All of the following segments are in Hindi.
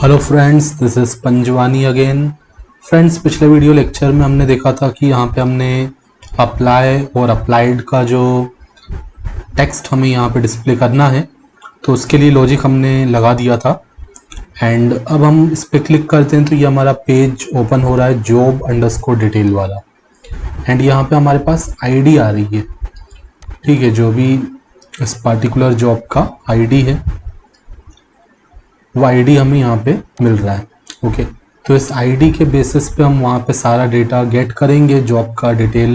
Hello friends, this is Panjwani again. Friends, पिछले वीडियो लेक्चर में हमने देखा था कि यहाँ पे हमने अप्लाई और अप्लाइड का जो टेक्स्ट हमें यहाँ पे डिस्प्ले करना है, तो उसके लिए लॉजिक हमने लगा दिया था। एंड अब हम इस पर क्लिक करते हैं तो ये हमारा पेज ओपन हो रहा है, जॉब अंडरस्कोर डिटेल वाला। एंड यहाँ पे हमारे पास आईडी आ रही है, ठीक है, जो भी इस पार्टिकुलर जॉब का आईडी है वो आईडी हमें यहाँ पे मिल रहा है। ओके, तो इस आईडी के बेसिस पे हम वहाँ पे सारा डेटा गेट करेंगे, जॉब का डिटेल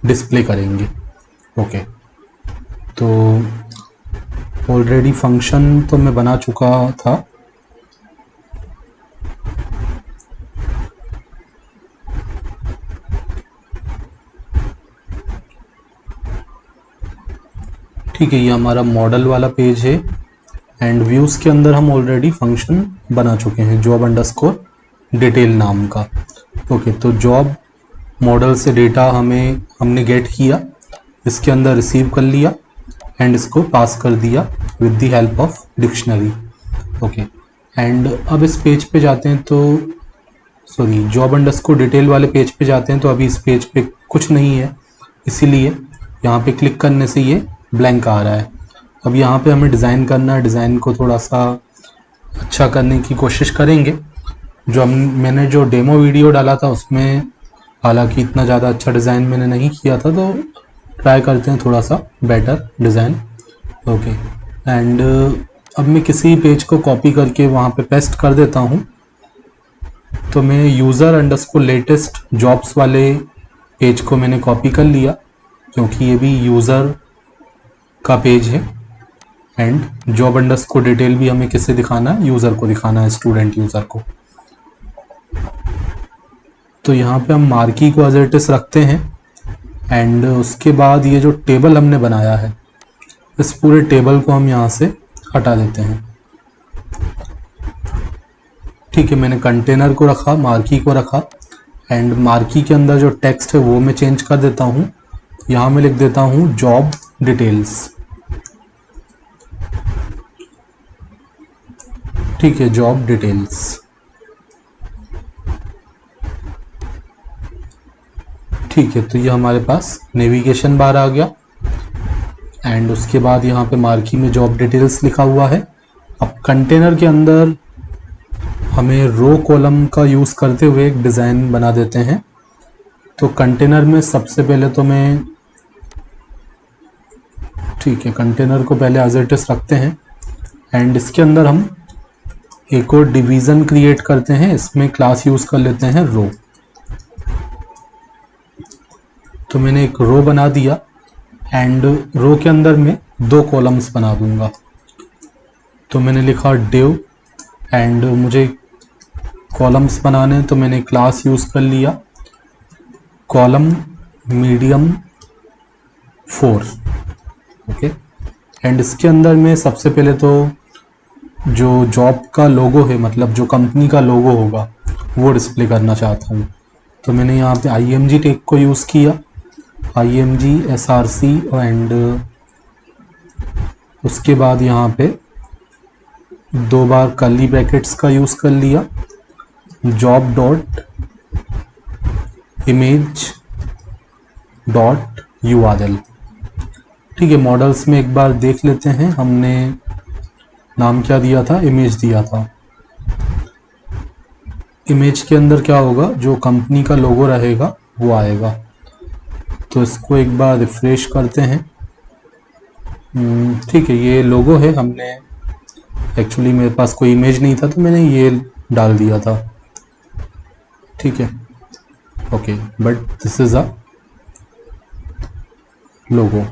डिस्प्ले करेंगे। ओके, तो ऑलरेडी फंक्शन तो मैं बना चुका था। ठीक है, ये हमारा मॉडल वाला पेज है एंड व्यूज़ के अंदर हम ऑलरेडी फंक्शन बना चुके हैं, जॉब अंडरस्कोर डिटेल नाम का। ओके, तो जॉब मॉडल से डेटा हमने गेट किया, इसके अंदर रिसीव कर लिया एंड इसको पास कर दिया with the help of dictionary. Okay, and अब इस पेज पे जाते हैं तो सॉरी जॉब अंडरस्कोर डिटेल वाले पेज पे जाते हैं तो अभी इस पेज पे कुछ नहीं है, इसीलिए यहाँ पे क्लिक करने से ये ब्लैंक आ रहा है। अब यहाँ पे हमें डिज़ाइन करना है, डिज़ाइन को थोड़ा सा अच्छा करने की कोशिश करेंगे। मैंने जो डेमो वीडियो डाला था उसमें हालांकि इतना ज़्यादा अच्छा डिज़ाइन मैंने नहीं किया था, तो ट्राई करते हैं थोड़ा सा बेटर डिज़ाइन। ओके, एंड अब मैं किसी पेज को कॉपी करके वहाँ पे पेस्ट कर देता हूँ। तो मैं यूज़र अंडरस्कोर लेटेस्ट जॉब्स वाले पेज को मैंने कॉपी कर लिया, क्योंकि ये भी यूज़र का पेज है एंड जॉब अंडरस्कोर डिटेल भी हमें किसे दिखाना है, यूज़र को दिखाना है, स्टूडेंट यूज़र को। तो यहाँ पे हम मार्की को एज इट इज रखते हैं एंड उसके बाद ये जो टेबल हमने बनाया है, इस पूरे टेबल को हम यहाँ से हटा देते हैं। ठीक है, मैंने कंटेनर को रखा, मार्की को रखा एंड मार्की के अंदर जो टेक्स्ट है वो मैं चेंज कर देता हूँ। यहाँ मैं लिख देता हूँ जॉब डिटेल्स। ठीक है, जॉब डिटेल्स। ठीक है, तो ये हमारे पास नेविगेशन बार आ गया एंड उसके बाद यहाँ पे मार्की में जॉब डिटेल्स लिखा हुआ है। अब कंटेनर के अंदर हमें रो कॉलम का यूज़ करते हुए एक डिज़ाइन बना देते हैं। तो कंटेनर में सबसे पहले तो मैं ठीक है कंटेनर को पहले एज इट इज रखते हैं एंड इसके अंदर हम एक और डिवीज़न क्रिएट करते हैं, इसमें क्लास यूज़ कर लेते हैं रो। तो मैंने एक रो बना दिया एंड रो के अंदर मैं 2 कॉलम्स बना दूंगा। तो मैंने लिखा डिव एंड मुझे कॉलम्स बनाने तो मैंने क्लास यूज़ कर लिया कॉलम मीडियम 4। ओके, एंड इसके अंदर मैं सबसे पहले तो जो जॉब का लोगो है, मतलब जो कंपनी का लोगो होगा, वो डिस्प्ले करना चाहता हूँ। तो मैंने यहाँ पे IMG टैग को यूज़ किया, IMG SRC एंड उसके बाद यहाँ पे 2 बार कर्ली ब्रैकेट्स का यूज़ कर लिया, job dot image dot URL। ठीक है, मॉडल्स में एक बार देख लेते हैं, हमने नाम क्या दिया था, इमेज दिया था। इमेज के अंदर क्या होगा, जो कंपनी का लोगो रहेगा वो आएगा। तो इसको एक बार रिफ्रेश करते हैं। ठीक है, ये लोगो है, हमने एक्चुअली मेरे पास कोई इमेज नहीं था तो मैंने ये डाल दिया था। ठीक है, okay, but this is a logo.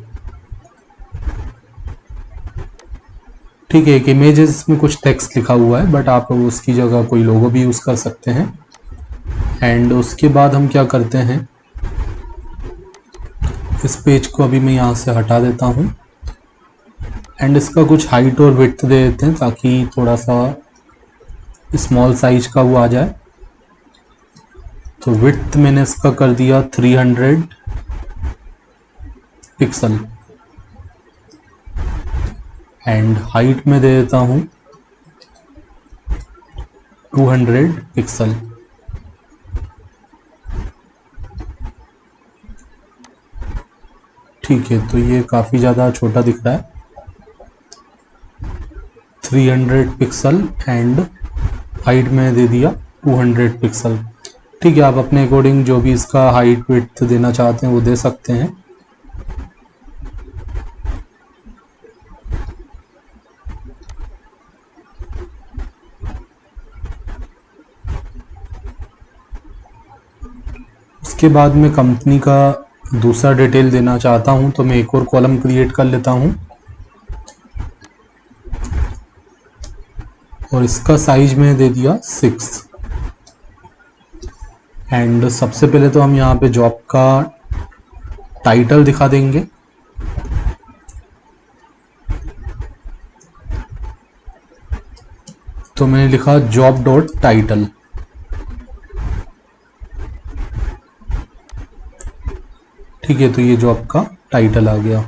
ठीक है, एक इमेज है जिसमें कुछ टेक्स्ट लिखा हुआ है, बट आप उसकी जगह कोई लोगो भी यूज़ कर सकते हैं। एंड उसके बाद हम क्या करते हैं, इस पेज को अभी मैं यहाँ से हटा देता हूँ एंड इसका कुछ हाइट और विड्थ दे देते हैं ताकि थोड़ा सा स्मॉल साइज का वो आ जाए। तो विड्थ मैंने इसका कर दिया 300 पिक्सल एंड हाइट में दे देता हूँ 200 पिक्सल। ठीक है, तो ये काफ़ी ज़्यादा छोटा दिख रहा है। 300 पिक्सल एंड हाइट में दे दिया 200 पिक्सल। ठीक है, आप अपने अकॉर्डिंग जो भी इसका हाइट विड्थ देना चाहते हैं वो दे सकते हैं। उसके बाद मैं कंपनी का दूसरा डिटेल देना चाहता हूं, तो मैं एक और कॉलम क्रिएट कर लेता हूं और इसका साइज में दे दिया 6। एंड सबसे पहले तो हम यहाँ पे जॉब का टाइटल दिखा देंगे। तो मैंने लिखा जॉब डॉट टाइटल। ठीक है, तो ये जॉब का टाइटल आ गया।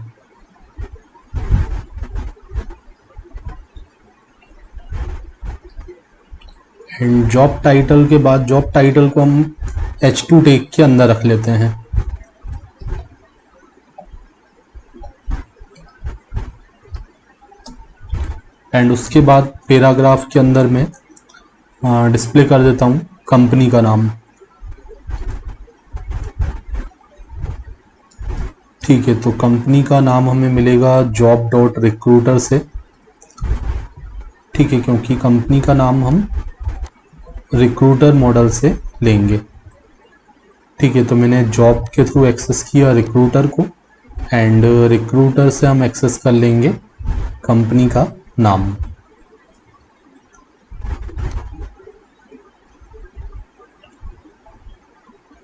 एंड जॉब टाइटल के बाद जॉब टाइटल को हम H2 टैग के अंदर रख लेते हैं। एंड उसके बाद पैराग्राफ के अंदर में डिस्प्ले कर देता हूं कंपनी का नाम। ठीक है, तो कंपनी का नाम हमें मिलेगा जॉब डॉट रिक्रूटर से। ठीक है, क्योंकि कंपनी का नाम हम रिक्रूटर मॉडल से लेंगे। ठीक है, तो मैंने जॉब के थ्रू एक्सेस किया रिक्रूटर को एंड रिक्रूटर से हम एक्सेस कर लेंगे कंपनी का नाम।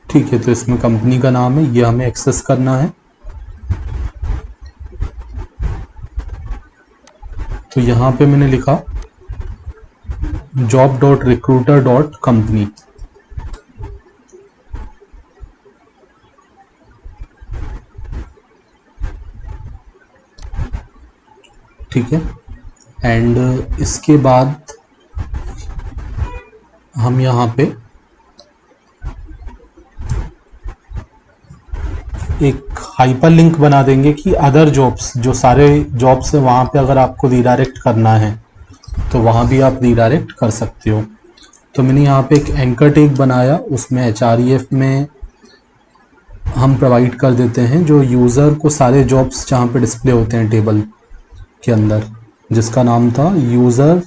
ठीक है, तो इसमें कंपनी का नाम है, ये हमें एक्सेस करना है। तो यहाँ पे मैंने लिखा job dot recruiter dot company. ठीक है, एंड इसके बाद हम यहाँ पे एक हाइपर लिंक बना देंगे कि अदर जॉब्स, जो सारे जॉब्स है वहाँ पे अगर आपको रीडायरेक्ट करना है तो वहाँ भी आप रीडायरेक्ट कर सकते हो। तो मैंने यहाँ पे एक एंकर टैग बनाया, उसमें HREF में हम प्रोवाइड कर देते हैं जो यूज़र को सारे जॉब्स जहाँ पे डिस्प्ले होते हैं टेबल के अंदर, जिसका नाम था यूज़र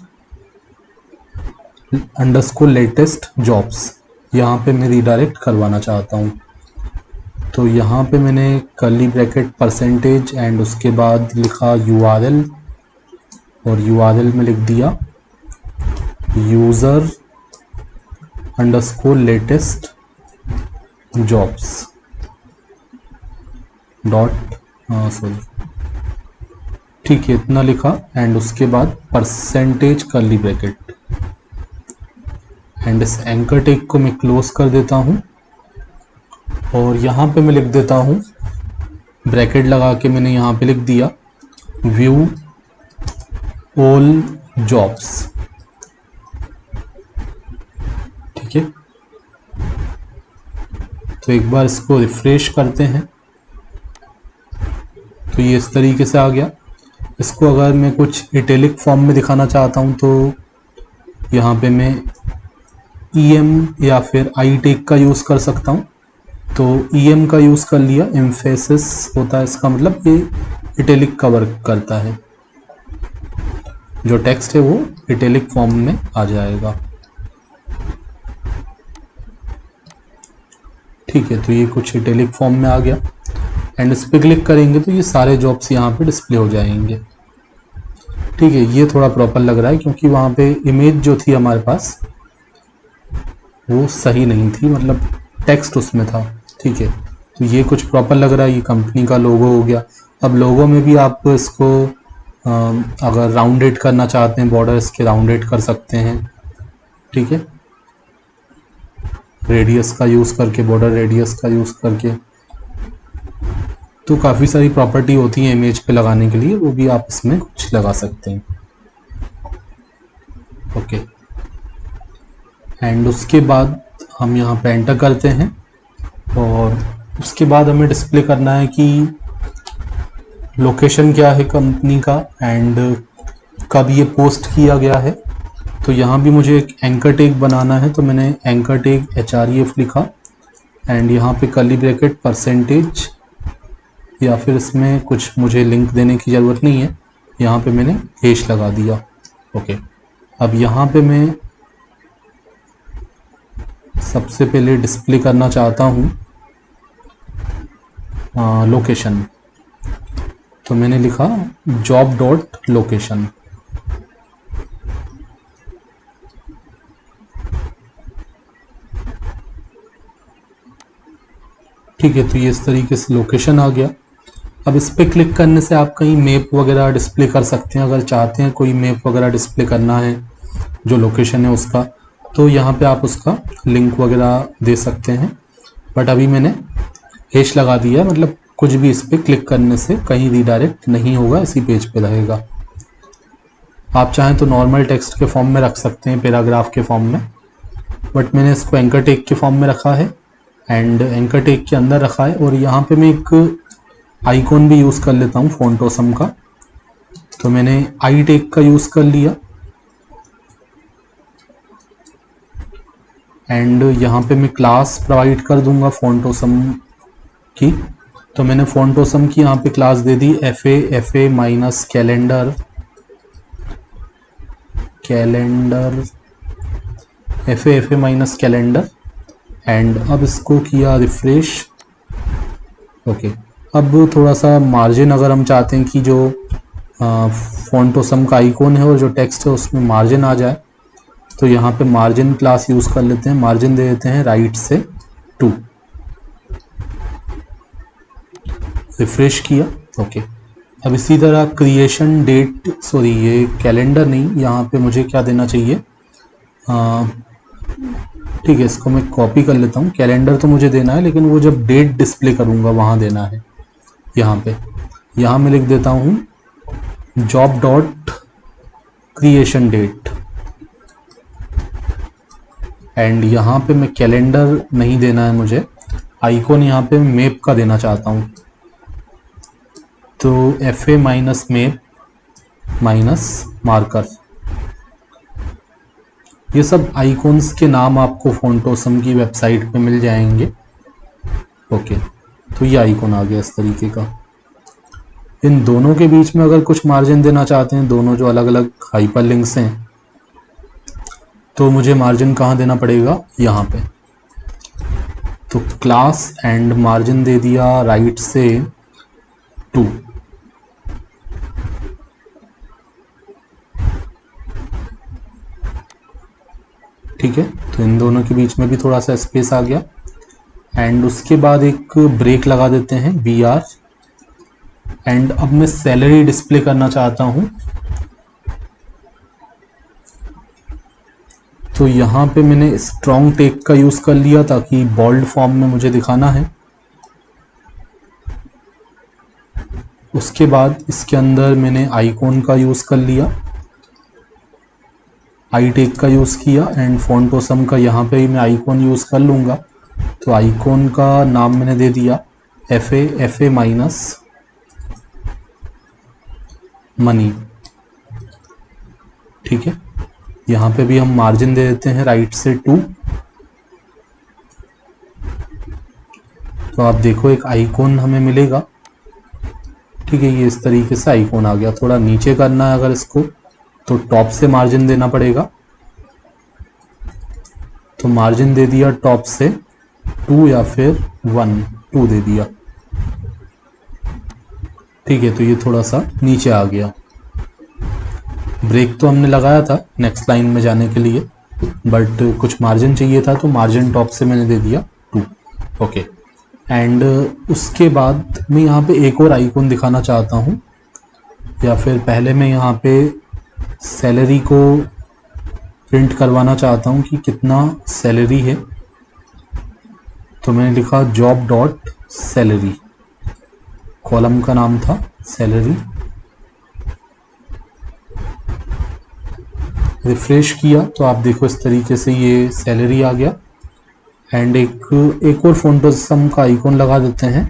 अंडरस्कोर लेटेस्ट जॉब्स, यहाँ पे मैं रीडायरेक्ट करवाना चाहता हूँ। तो यहाँ पे मैंने कर्ली ब्रैकेट परसेंटेज एंड उसके बाद लिखा URL और URL में लिख दिया user underscore latest jobs dot sorry. ठीक है, इतना लिखा एंड उसके बाद परसेंटेज कर्ली ब्रैकेट एंड इस एंकर टैग को मैं क्लोज कर देता हूं और यहाँ पे मैं लिख देता हूं, ब्रैकेट लगा के मैंने यहाँ पे लिख दिया व्यू ऑल जॉब्स। ठीक है, तो एक बार इसको रिफ्रेश करते हैं तो ये इस तरीके से आ गया। इसको अगर मैं कुछ इटैलिक फॉर्म में दिखाना चाहता हूं तो यहाँ पे मैं EM या फिर आई टैग का यूज़ कर सकता हूं। तो EM का यूज़ कर लिया, एम्फेसिस होता है इसका मतलब, ये इटैलिक का वर्क करता है, जो टेक्स्ट है वो इटैलिक फॉर्म में आ जाएगा। ठीक है, तो ये कुछ इटैलिक फॉर्म में आ गया एंड इस पर क्लिक करेंगे तो ये सारे जॉब्स यहाँ पे डिस्प्ले हो जाएंगे। ठीक है, ये थोड़ा प्रॉपर लग रहा है क्योंकि वहाँ पे इमेज जो थी हमारे पास वो सही नहीं थी, मतलब टेक्स्ट उसमें था। ठीक है, तो ये कुछ प्रॉपर लग रहा है। ये कंपनी का लोगो हो गया। अब लोगो में भी आप इसको अगर राउंडेड करना चाहते हैं, बॉर्डर इसके राउंडेड कर सकते हैं। ठीक है, रेडियस का यूज़ करके, बॉर्डर रेडियस का यूज़ करके, तो काफ़ी सारी प्रॉपर्टी होती है इमेज पे लगाने के लिए, वो भी आप इसमें कुछ लगा सकते हैं। ओके, एंड उसके बाद हम यहाँ पे एंटर करते हैं और उसके बाद हमें डिस्प्ले करना है कि लोकेशन क्या है कंपनी का एंड कब ये पोस्ट किया गया है। तो यहाँ भी मुझे एक एंकर टैग बनाना है, तो मैंने एंकर टैग HREF लिखा एंड यहाँ पे कर्ली ब्रैकेट परसेंटेज, या फिर इसमें कुछ मुझे लिंक देने की ज़रूरत नहीं है, यहाँ पे मैंने हैश लगा दिया। ओके, अब यहाँ पे मैं सबसे पहले डिस्प्ले करना चाहता हूँ लोकेशन, तो मैंने लिखा जॉब डॉट लोकेशन। ठीक है, तो ये इस तरीके से लोकेशन आ गया। अब इस पर क्लिक करने से आप कहीं मैप वगैरह डिस्प्ले कर सकते हैं, अगर चाहते हैं कोई मैप वगैरह डिस्प्ले करना है जो लोकेशन है उसका, तो यहाँ पे आप उसका लिंक वगैरह दे सकते हैं। बट अभी मैंने हैश लगा दिया, मतलब कुछ भी इस पर क्लिक करने से कहीं रीडायरेक्ट नहीं होगा, इसी पेज पे रहेगा। आप चाहें तो नॉर्मल टेक्स्ट के फॉर्म में रख सकते हैं, पैराग्राफ के फॉर्म में, बट मैंने इसको एंकर टैग के फॉर्म में रखा है एंड एंकर टैग के अंदर रखा है। और यहाँ पे मैं एक आइकॉन भी यूज़ कर लेता हूँ फॉन्ट ऑसम का, तो मैंने आई टैग का यूज़ कर लिया एंड यहाँ पे मैं क्लास प्रोवाइड कर दूंगा फॉन्ट ऑसम की। तो मैंने फॉन्ट ऑसम की यहाँ पे class they the FA minus calendar FA minus calendar and अब इसको किया रिफ्रेश। ओके, अब थोड़ा सा मार्जिन अगर हम चाहते हैं कि जो फॉन्ट ऑसम का आइकॉन है और जो टेक्स्ट है उसमें मार्जिन आ जाए, तो यहाँ पे मार्जिन क्लास यूज़ कर लेते हैं, मार्जिन दे देते हैं राइट से 2। रिफ्रेश किया। ओके, अब इसी तरह क्रिएशन डेट, सॉरी ये कैलेंडर नहीं, यहाँ पे मुझे क्या देना चाहिए, ठीक है इसको मैं कॉपी कर लेता हूँ। कैलेंडर तो मुझे देना है लेकिन वो जब डेट डिस्प्ले करूँगा वहाँ देना है। यहाँ पे यहाँ मैं लिख देता हूँ job dot creation date and यहाँ पे मैं कैलेंडर नहीं देना है मुझे, आइकॉन यहाँ पे मैप का देना चाहता हूँ, तो FA minus map minus marker. ये सब आइकॉन्स के नाम आपको फॉन्ट ऑसम की वेबसाइट पे मिल जाएंगे। ओके, तो ये आइकॉन आ गया इस तरीके का। इन दोनों के बीच में अगर कुछ मार्जिन देना चाहते हैं, दोनों जो अलग अलग हाइपरलिंक्स हैं, तो मुझे मार्जिन कहाँ देना पड़ेगा, यहाँ पे। तो क्लास एंड मार्जिन दे दिया राइट से 2। ठीक है, तो इन दोनों के बीच में भी थोड़ा सा स्पेस आ गया एंड उसके बाद एक ब्रेक लगा देते हैं BR एंड अब मैं सैलरी डिस्प्ले करना चाहता हूं, तो यहाँ पे मैंने स्ट्रॉन्ग टैग का यूज़ कर लिया ताकि बोल्ड फॉर्म में मुझे दिखाना है। उसके बाद इसके अंदर मैंने आइकॉन का यूज़ कर लिया, आई टैग का यूज़ किया एंड फॉन्ट ऑसम का यहाँ पे ही मैं आइकॉन यूज़ कर लूँगा। तो आइकॉन का नाम मैंने दे दिया FA माइनस मनी। ठीक है, यहाँ पे भी हम मार्जिन दे देते हैं राइट से 2। तो आप देखो एक आइकॉन हमें मिलेगा। ठीक है, ये इस तरीके से आइकॉन आ गया। थोड़ा नीचे करना है अगर इसको, तो टॉप से मार्जिन देना पड़ेगा, तो मार्जिन दे दिया टॉप से 2 या फिर 2 दे दिया। ठीक है, तो ये थोड़ा सा नीचे आ गया। ब्रेक तो हमने लगाया था नेक्स्ट लाइन में जाने के लिए, बट कुछ मार्जिन चाहिए था तो मार्जिन टॉप से मैंने दे दिया 2। ओके, एंड उसके बाद मैं यहाँ पे एक और आइकॉन दिखाना चाहता हूँ, या फिर पहले मैं यहाँ पे सैलरी को प्रिंट करवाना चाहता हूँ कि कितना सैलरी है। तो मैंने लिखा जॉब डॉट सैलरी, कॉलम का नाम था सैलरी रिफ्रेश किया तो आप देखो इस तरीके से ये सैलरी आ गया। एंड एक और फोंटोसम का आइकॉन लगा देते हैं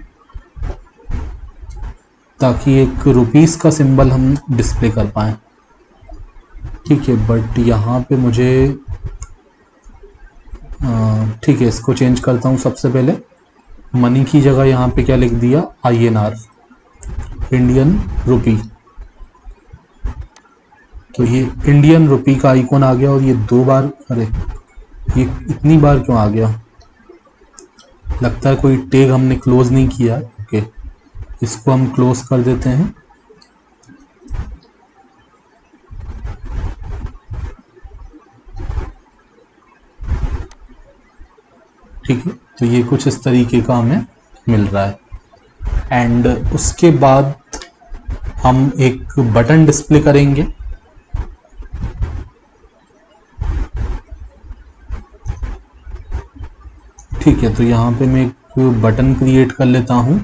ताकि एक रुपीस का सिंबल हम डिस्प्ले कर पाएँ। ठीक है, बट यहाँ पे मुझे ठीक है, इसको चेंज करता हूँ। सबसे पहले मनी की जगह यहाँ पे क्या लिख दिया, INR, इंडियन रुपी। तो ये इंडियन रुपी का आइकॉन आ गया और ये 2 बार, अरे ये इतनी बार क्यों आ गया, लगता है कोई टैग हमने क्लोज नहीं किया। ओके, इसको हम क्लोज कर देते हैं। ठीक है, तो ये कुछ इस तरीके का हमें मिल रहा है। एंड उसके बाद हम एक बटन डिस्प्ले करेंगे। ठीक है, तो यहाँ पे मैं एक बटन क्रिएट कर लेता हूँ।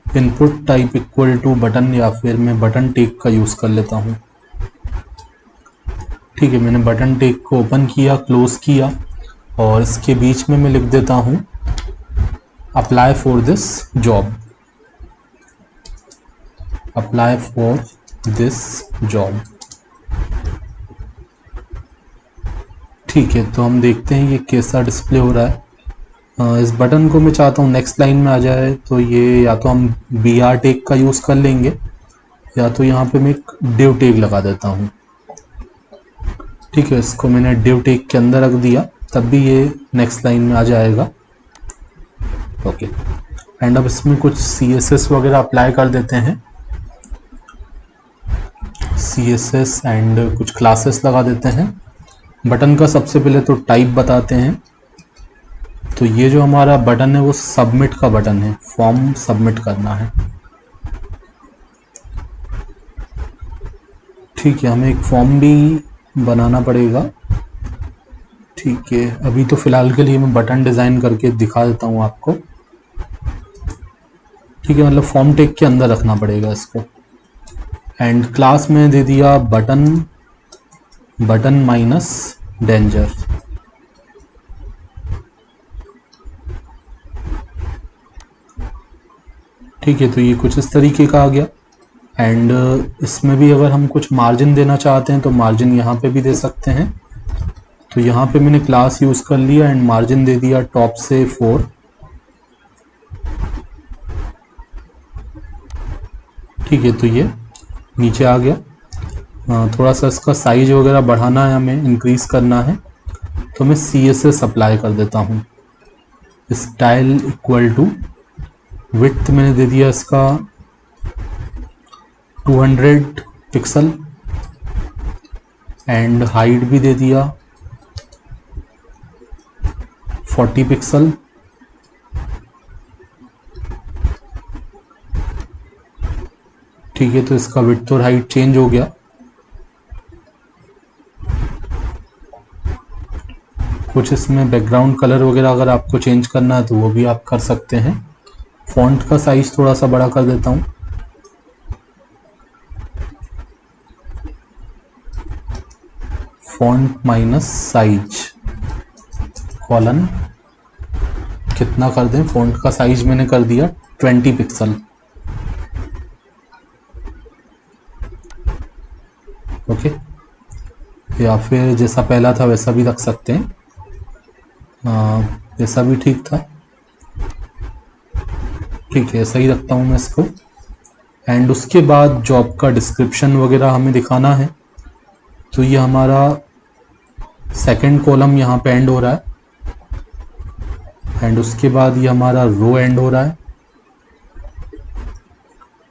Input type equal to button, या फिर मैं बटन टैग का यूज़ कर लेता हूँ। ठीक है, मैंने बटन टैग को ओपन किया, क्लोज किया, और इसके बीच में मैं लिख देता हूँ apply for this job, apply for this job. ठीक है, तो हम देखते हैं ये कैसा डिस्प्ले हो रहा है। इस बटन को मैं चाहता हूँ नेक्स्ट लाइन में आ जाए, तो ये या तो हम BR टैग का यूज़ कर लेंगे, या तो यहाँ पे मैं एक div टैग लगा देता हूँ। ठीक है, इसको मैंने div टैग के अंदर रख दिया, तब भी ये नेक्स्ट लाइन में आ जाएगा। ओके, एंड अब इसमें कुछ CSS वगैरह अप्लाई कर देते हैं, CSS एंड कुछ क्लासेस लगा देते हैं। बटन का सबसे पहले तो टाइप बताते हैं। तो ये जो हमारा बटन है वो सबमिट का बटन है, फॉर्म सबमिट करना है। ठीक है, हमें एक फॉर्म भी बनाना पड़ेगा। ठीक है, अभी तो फिलहाल के लिए मैं बटन डिज़ाइन करके दिखा देता हूँ आपको। ठीक है, मतलब फॉर्म टैग के अंदर रखना पड़ेगा इसको। एंड क्लास में दे दिया बटन, बटन माइनस डेंजर। ठीक है, तो ये कुछ इस तरीके का आ गया। एंड इसमें भी अगर हम कुछ मार्जिन देना चाहते हैं तो मार्जिन यहाँ पे भी दे सकते हैं। तो यहाँ पे मैंने क्लास यूज़ कर लिया एंड मार्जिन दे दिया टॉप से 4। ठीक है, तो ये नीचे आ गया। थोड़ा सा इसका साइज वगैरह बढ़ाना है, हमें इंक्रीज करना है, तो मैं CSS अप्लाई कर देता हूँ। स्टाइल इक्वल टू विड्थ मैंने दे दिया इसका 200 पिक्सल, एंड हाइट भी दे दिया 40 पिक्सल। ठीक है, तो इसका विड्थ और हाइट चेंज हो गया। कुछ इसमें बैकग्राउंड कलर वगैरह अगर आपको चेंज करना है तो वो भी आप कर सकते हैं। फॉन्ट का साइज थोड़ा सा बड़ा कर देता हूँ। फॉन्ट माइनस साइज कॉलन कितना कर दें, फॉन्ट का साइज मैंने कर दिया 20 पिक्सल। ओके, या फिर जैसा पहला था वैसा भी रख सकते हैं, ऐसा भी ठीक था। ठीक है, ऐसा ही रखता हूँ मैं इसको। एंड उसके बाद जॉब का डिस्क्रिप्शन वगैरह हमें दिखाना है। तो ये हमारा सेकंड कॉलम यहाँ पे एंड हो रहा है, एंड उसके बाद ये हमारा रो एंड हो रहा है।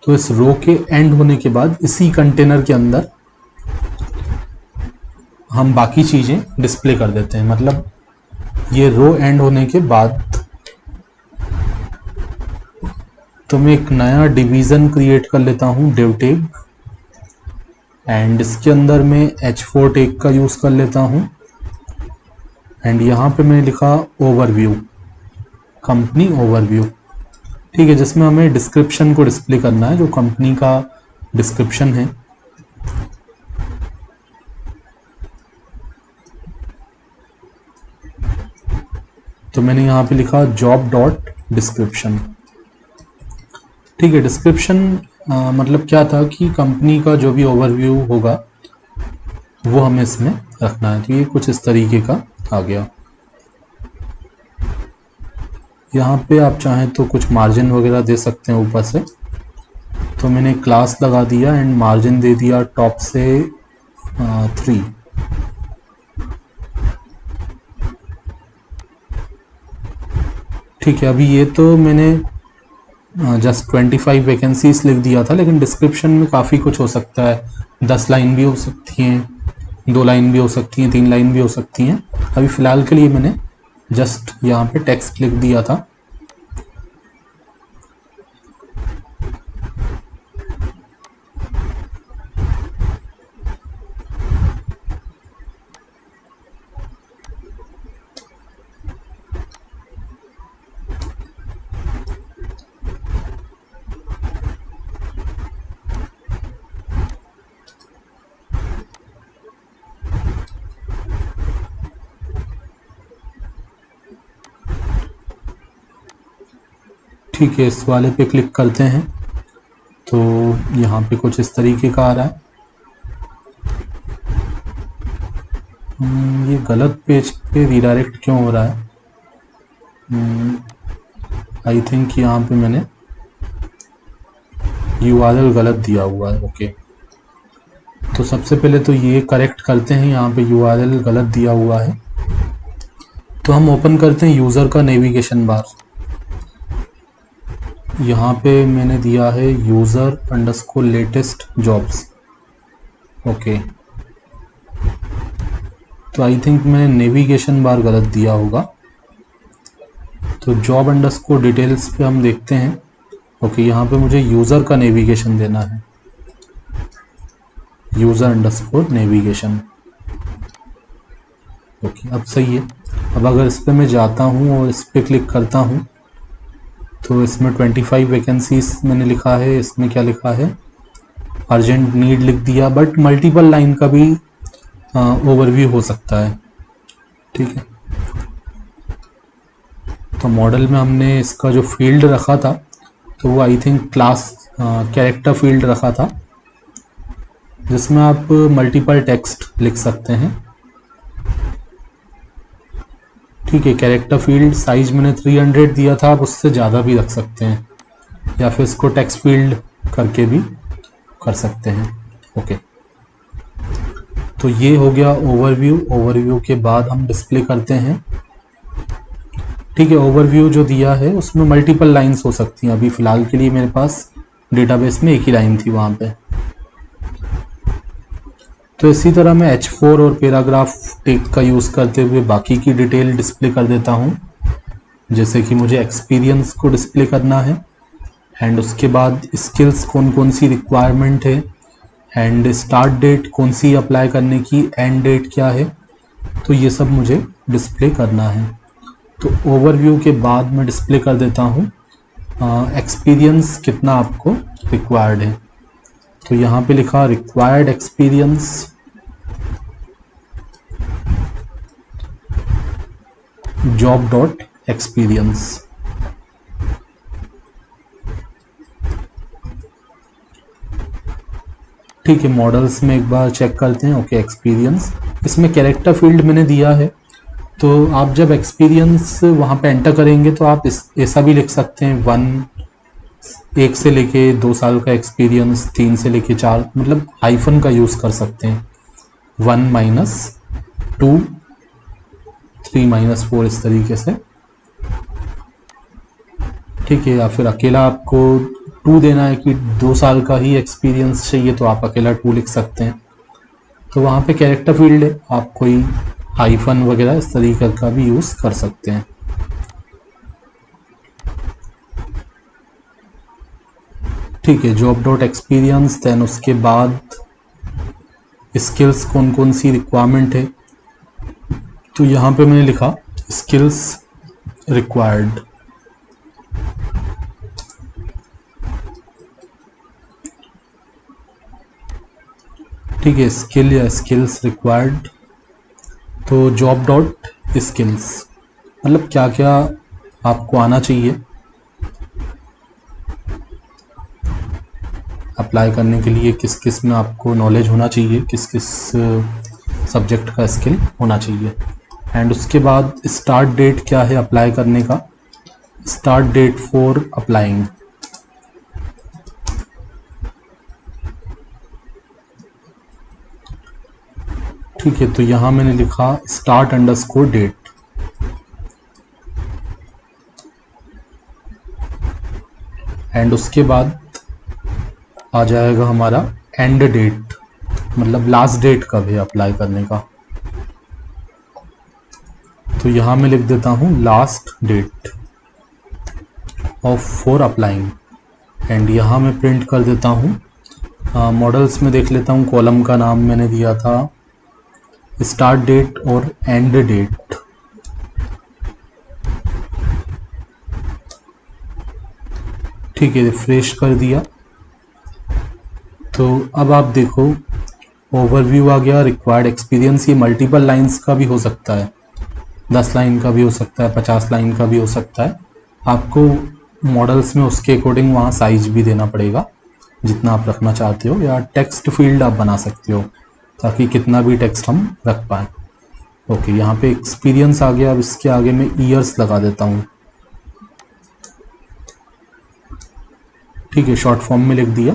तो इस रो के एंड होने के बाद इसी कंटेनर के अंदर हम बाकी चीज़ें डिस्प्ले कर देते हैं। मतलब ये रो एंड होने के बाद तो मैं एक नया डिवीज़न क्रिएट कर लेता हूँ, div टैग, एंड इसके अंदर मैं H4 टैग का यूज़ कर लेता हूँ। एंड यहाँ पे मैंने लिखा ओवरव्यू, कंपनी ओवरव्यू। ठीक है, जिसमें हमें डिस्क्रिप्शन को डिस्प्ले करना है, जो कंपनी का डिस्क्रिप्शन है। तो मैंने यहाँ पे लिखा जॉब डॉट डिस्क्रिप्शन। ठीक है, डिस्क्रिप्शन मतलब क्या था कि कंपनी का जो भी ओवरव्यू होगा वो हमें इसमें रखना है। तो ये कुछ इस तरीके का आ गया। यहाँ पे आप चाहें तो कुछ मार्जिन वगैरह दे सकते हैं ऊपर से। तो मैंने क्लास लगा दिया एंड मार्जिन दे दिया टॉप से 3। ठीक है, अभी ये तो मैंने जस्ट 25 वैकेंसीज लिख दिया था, लेकिन डिस्क्रिप्शन में काफ़ी कुछ हो सकता है। 10 लाइन भी हो सकती हैं, 2 लाइन भी हो सकती हैं, 3 लाइन भी हो सकती हैं। अभी फ़िलहाल के लिए मैंने जस्ट यहाँ पे टेक्स्ट लिख दिया था। ठीक है, इस वाले पे क्लिक करते हैं तो यहाँ पे कुछ इस तरीके का आ रहा है। ये गलत पेज पे रीडायरेक्ट क्यों हो रहा है? आई थिंक यहाँ पे मैंने URL गलत दिया हुआ है। ओके, तो सबसे पहले तो ये करेक्ट करते हैं, यहाँ पे URL गलत दिया हुआ है। तो हम ओपन करते हैं यूज़र का नेविगेशन बार। यहाँ पे मैंने दिया है user_latest jobs। ओके, तो आई थिंक मैंने नेविगेशन बार गलत दिया होगा। तो job_details पे हम देखते हैं। ओके, यहाँ पे मुझे यूज़र का नेविगेशन देना है, user_navigation। ओके, अब सही है। अब अगर इस पर मैं जाता हूँ और इस पर क्लिक करता हूँ तो इसमें 25 वैकेंसीज मैंने लिखा है। इसमें क्या लिखा है? अर्जेंट नीड लिख दिया, बट मल्टीपल लाइन का भी ओवरव्यू हो सकता है। ठीक है, तो मॉडल में हमने इसका जो फील्ड रखा था तो वो I think class character field रखा था, जिसमें आप मल्टीपल टेक्स्ट लिख सकते हैं। ठीक है, कैरेक्टर फील्ड साइज मैंने 300 दिया था, आप उससे ज़्यादा भी रख सकते हैं, या फिर इसको टेक्स्ट फील्ड करके भी कर सकते हैं। ओके, तो ये हो गया ओवरव्यू। ओवरव्यू के बाद हम डिस्प्ले करते हैं। ठीक है, ओवरव्यू जो दिया है उसमें मल्टीपल लाइंस हो सकती हैं। अभी फ़िलहाल के लिए मेरे पास डेटाबेस में एक ही लाइन थी वहाँ पे। तो इसी तरह मैं H4 और पैराग्राफ टेक का यूज़ करते हुए बाकी की डिटेल डिस्प्ले कर देता हूँ। जैसे कि मुझे एक्सपीरियंस को डिस्प्ले करना है एंड उसके बाद स्किल्स कौन कौन सी रिक्वायरमेंट है एंड स्टार्ट डेट कौन सी अप्लाई करने की, एंड डेट क्या है, तो ये सब मुझे डिस्प्ले करना है। तो ओवरव्यू के बाद मैं डिस्प्ले कर देता हूँ एक्सपीरियंस कितना आपको रिक्वायर्ड है। तो यहाँ पे लिखा required experience job dot experience. ठीक है, मॉडल्स में एक बार चेक करते हैं। ओके, एक्सपीरियंस, इसमें कैरेक्टर फील्ड मैंने दिया है। तो आप जब एक्सपीरियंस वहाँ पे एंटर करेंगे तो आप ऐसा भी लिख सकते हैं 1 से लेके 2 साल का एक्सपीरियंस, 3 से लेके 4, मतलब हाइफन का यूज़ कर सकते हैं। 1-2, 3-4 इस तरीके से। ठीक है, या फिर अकेला आपको 2 देना है कि 2 साल का ही एक्सपीरियंस चाहिए तो आप अकेला 2 लिख सकते हैं। तो वहाँ पे कैरेक्टर फील्ड है, आप कोई हाइफन वगैरह इस तरीके का भी यूज़ कर सकते हैं। ठीक है, जॉब डॉट एक्सपीरियंस, देन उसके बाद स्किल्स कौन कौन सी रिक्वायरमेंट है। तो यहाँ पे मैंने लिखा स्किल्स रिक्वायर्ड। ठीक है, स्किल या स्किल्स रिक्वायर्ड, तो जॉब डॉट स्किल्स। मतलब क्या क्या आपको आना चाहिए अप्लाई करने के लिए, किस किस में आपको नॉलेज होना चाहिए, किस किस सब्जेक्ट का स्किल होना चाहिए। एंड उसके बाद स्टार्ट डेट क्या है अप्लाई करने का, स्टार्ट डेट फॉर अप्लाइंग। ठीक है, तो यहाँ मैंने लिखा स्टार्ट अंडरस्कोर डेट। एंड उसके बाद आ जाएगा हमारा एंड डेट, मतलब लास्ट डेट कब है अप्लाई करने का। तो यहाँ मैं लिख देता हूँ last date of for applying. And यहाँ मैं प्रिंट कर देता हूँ। मॉडल्स में देख लेता हूँ, कॉलम का नाम मैंने दिया था स्टार्ट डेट और एंड डेट। ठीक है, रिफ्रेश कर दिया। तो अब आप देखो ओवरव्यू आ गया। रिक्वायर्ड एक्सपीरियंस ये मल्टीपल लाइंस का भी हो सकता है, 10 लाइन का भी हो सकता है, 50 लाइन का भी हो सकता है। आपको मॉडल्स में उसके अकॉर्डिंग वहाँ साइज भी देना पड़ेगा जितना आप रखना चाहते हो, या टेक्स्ट फील्ड आप बना सकते हो ताकि कितना भी टेक्स्ट हम रख पाएँ। ओके, यहाँ पे एक्सपीरियंस आ गया। अब इसके आगे मैं ईयर्स लगा देता हूँ। ठीक है, शॉर्ट फॉर्म में लिख दिया।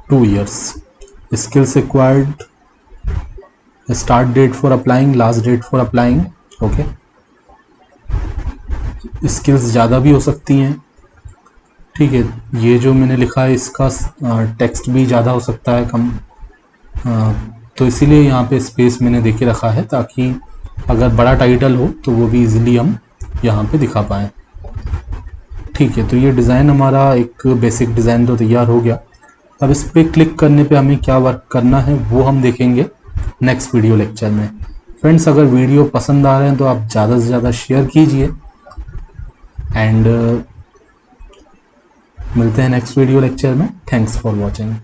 Two years. Skills required, start date for applying, last date for applying. Okay, skills ज़्यादा भी हो सकती हैं। ठीक है, ये जो मैंने लिखा है इसका टेक्स्ट भी ज़्यादा हो सकता है, कम। तो इसीलिए यहाँ पे स्पेस मैंने देके रखा है ताकि अगर बड़ा टाइटल हो तो वो भी इजीली हम यहाँ पे दिखा पाएँ। ठीक है, तो ये डिज़ाइन हमारा एक बेसिक डिज़ाइन तो तैयार हो गया। अब इस पर क्लिक करने पे हमें क्या वर्क करना है वो हम देखेंगे नेक्स्ट वीडियो लेक्चर में। फ्रेंड्स, अगर वीडियो पसंद आ रहे हैं तो आप ज़्यादा से ज़्यादा शेयर कीजिए। एंड मिलते हैं नेक्स्ट वीडियो लेक्चर में। Thanks for watching.